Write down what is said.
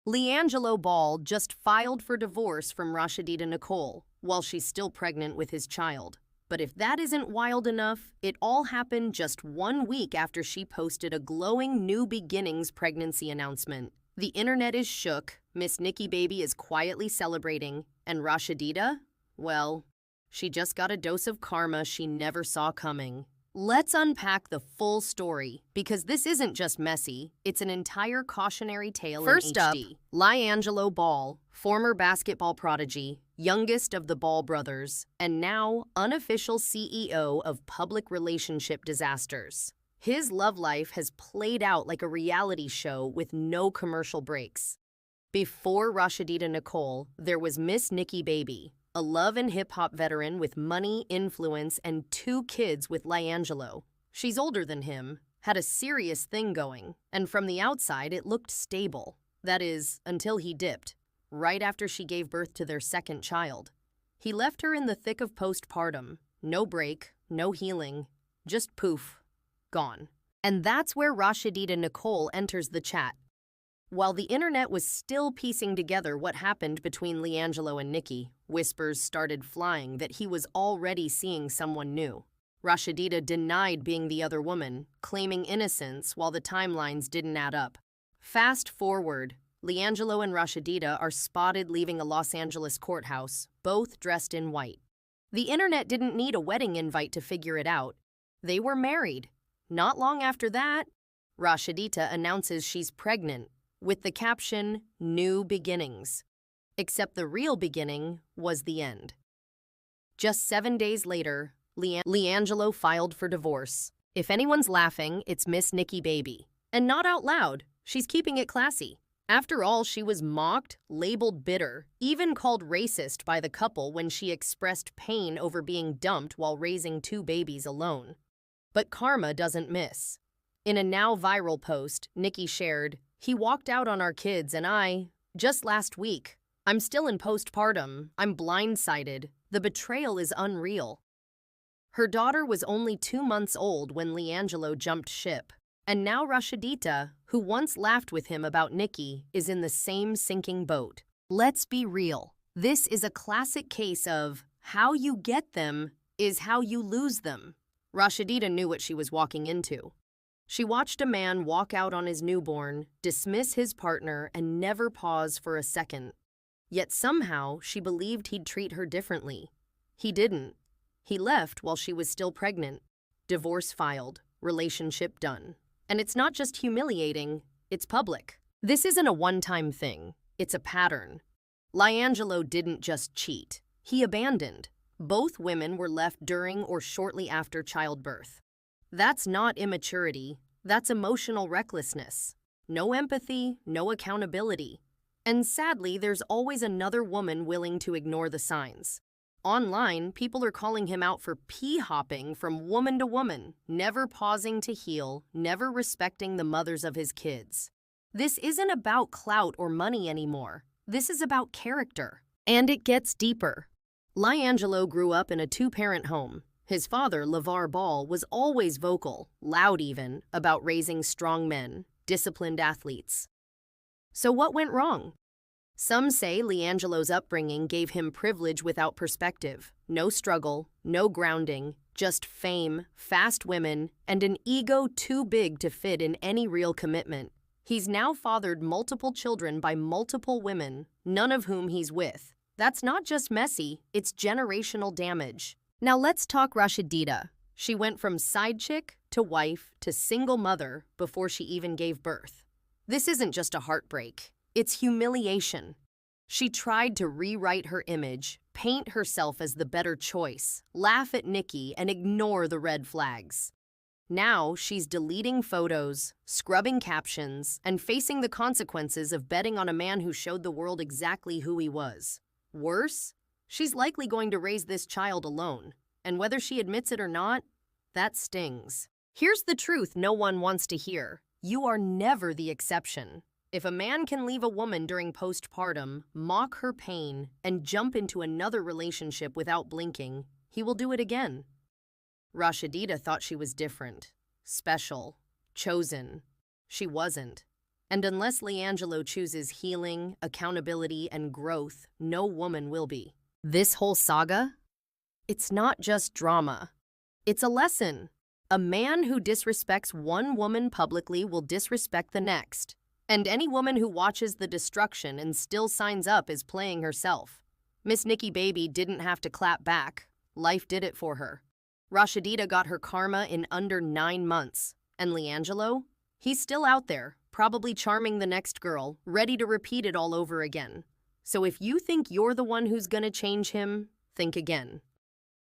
LiAngelo Ball just filed for divorce from Rashida Nicole while she's still pregnant with his child. But if that isn't wild enough, it all happened just 1 week after she posted a glowing New Beginnings pregnancy announcement. The internet is shook, Miss Nikki Baby is quietly celebrating, and Rashidita? Well, she just got a dose of karma she never saw coming. Let's unpack the full story, because this isn't just messy, it's an entire cautionary tale in HD. First up, LiAngelo Ball, former basketball prodigy, youngest of the Ball brothers, and now unofficial CEO of Public Relationship Disasters. His love life has played out like a reality show with no commercial breaks. Before Rashida Nicole, there was Miss Nikki Baby, a love and hip-hop veteran with money, influence, and 2 kids with LiAngelo. She's older than him, had a serious thing going, and from the outside it looked stable. That is, until he dipped, right after she gave birth to their second child. He left her in the thick of postpartum. No break, no healing, just poof, gone. And that's where Rashida Nicole enters the chat. While the internet was still piecing together what happened between LiAngelo and Nikki, whispers started flying that he was already seeing someone new. Rashidita denied being the other woman, claiming innocence while the timelines didn't add up. Fast forward, LiAngelo and Rashidita are spotted leaving a Los Angeles courthouse, both dressed in white. The internet didn't need a wedding invite to figure it out. They were married. Not long after that, Rashidita announces she's pregnant, with the caption, "New Beginnings." Except the real beginning was the end. Just 7 days later, LiAngelo filed for divorce. If anyone's laughing, it's Miss Nikki Baby. And not out loud, she's keeping it classy. After all, she was mocked, labeled bitter, even called racist by the couple when she expressed pain over being dumped while raising 2 babies alone. But karma doesn't miss. In a now viral post, Nikki shared, "He walked out on our kids and just last week. I'm still in postpartum. I'm blindsided. The betrayal is unreal." Her daughter was only 2 months old when LiAngelo jumped ship. And now Rashidita, who once laughed with him about Nikki, is in the same sinking boat. Let's be real. This is a classic case of how you get them is how you lose them. Rashidita knew what she was walking into. She watched a man walk out on his newborn, dismiss his partner, and never pause for a second. Yet somehow she believed he'd treat her differently. He didn't. He left while she was still pregnant. Divorce filed, relationship done. And it's not just humiliating, it's public. This isn't a one-time thing, it's a pattern. LiAngelo didn't just cheat, he abandoned. Both women were left during or shortly after childbirth. That's not immaturity, that's emotional recklessness. No empathy, no accountability. And sadly, there's always another woman willing to ignore the signs. Online, people are calling him out for pee-hopping from woman to woman, never pausing to heal, never respecting the mothers of his kids. This isn't about clout or money anymore. This is about character. And it gets deeper. LiAngelo grew up in a 2-parent home. His father, LeVar Ball, was always vocal, loud even, about raising strong men, disciplined athletes. So what went wrong? Some say LiAngelo's upbringing gave him privilege without perspective. No struggle, no grounding, just fame, fast women, and an ego too big to fit in any real commitment. He's now fathered multiple children by multiple women, none of whom he's with. That's not just messy, it's generational damage. Now let's talk Rashidita. She went from side chick to wife to single mother before she even gave birth. This isn't just a heartbreak. It's humiliation. She tried to rewrite her image, paint herself as the better choice, laugh at Nikki, and ignore the red flags. Now she's deleting photos, scrubbing captions, and facing the consequences of betting on a man who showed the world exactly who he was. Worse, she's likely going to raise this child alone, and whether she admits it or not, that stings. Here's the truth no one wants to hear. You are never the exception. If a man can leave a woman during postpartum, mock her pain, and jump into another relationship without blinking, he will do it again. Rashidita thought she was different, special, chosen. She wasn't. And unless LiAngelo chooses healing, accountability, and growth, no woman will be. This whole saga? It's not just drama. It's a lesson. A man who disrespects one woman publicly will disrespect the next. And any woman who watches the destruction and still signs up is playing herself. Miss Nikki Baby didn't have to clap back. Life did it for her. Rashidita got her karma in under 9 months. And LiAngelo? He's still out there, probably charming the next girl, ready to repeat it all over again. So if you think you're the one who's gonna change him, think again.